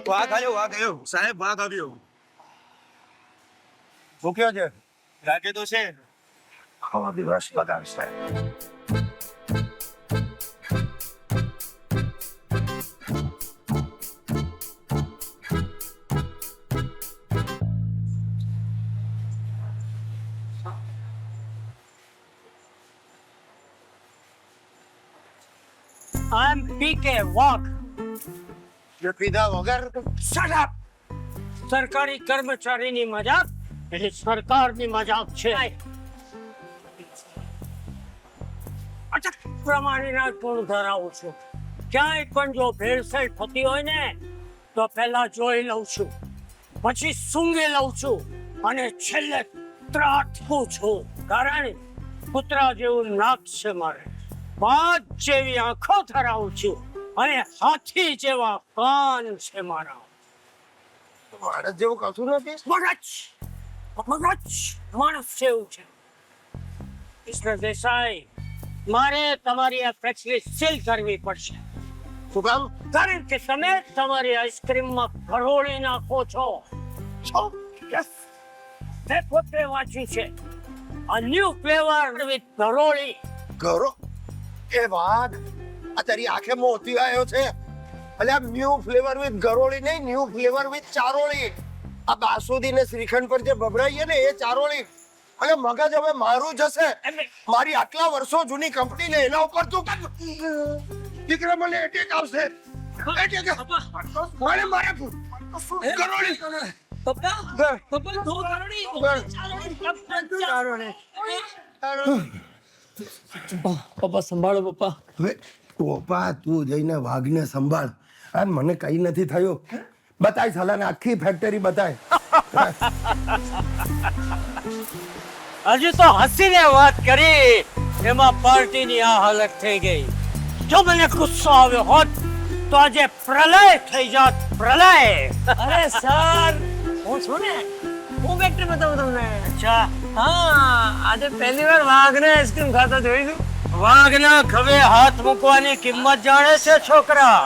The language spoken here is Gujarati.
વાઘ આવ્યો સાહેબ, વાઘ આવ્યો. ભૂખ્યો છે? લાગે તો છે. આવો દિવસ બગાડશે. I'm PK Walk. જે પીધા વગર Shut up. સરકારી કર્મચારીની મજાક એટલે સરકારની મજાક છે. અટક પ્રમાણેના ગુણ ધરાવું છું. ક્યાંય પણ જો ભેળસેળ થતી હોય ને તો પહેલા જોઈ લઉં છું, પછી સૂંઘી લઉં છું અને છેલ્લે ત્રાટકું છું. કારણ કૂતરા જેવું નાક છે મારે, બાજ જેવી આંખો ધરાવું છું અને હાથી જેવા કાન છે મારા. માણસ જેવું કશું નથી. મગજ માણસ જેવું છે. મિસ્ટર દેસાઈ, મારે તમારી આ ફેક્ટરી સીલ કરવી પડશે. શું કામ? કારણ કે તમે તમારી આઈસ્ક્રીમમાં ઘરોળી નાખો છો. યસ, તે પોતે વાંચ્યું છે. A new flavor with ઘરોળી. કરો એ વાઘ, આ તારી આંખે મોતી આવ્યો છે. અલ્યા ન્યુ ફ્લેવર વિથ ગરોળી નહીં, ન્યુ ફ્લેવર વિથ ચારોળી. આ બાસુદી ને શ્રીખંડ પર જે બબડાઈએ ને એ ચારોળી. અને મગજ હવે મારું જશે. મારી આટલા વર્ષો જૂની કંપની ને એના ઉપર તું દીકરા મને એટેક આવશે. એટેક મારે મારે ગરોળી પપ્પા તો ઘરોળી. પપ્પા સંભાળો પપ્પા. હવે ટોપા તું જઈને વાઘને સંભાળ. આ મને કઈ નથી થયું. બતાય સાલાને આખી ફેક્ટરી બતાય. હજી તો હસીને વાત કરી એમાં પાર્ટીની આ હાલત થઈ ગઈ. જો મને ગુસ્સો આવ્યો હોત તો આજે પ્રલય થઈ જાત. પ્રલય. અરે સર, હું છું ને, હું ફેક્ટરી બતાવું તમને. અચ્છા, હા, આજે પહેલી વાર વાઘને આઈસ્ક્રીમ ખાતા જોઈશું. વાઘના ખભે હાથ મૂકવાની કિંમત જાણે છે છોકરા.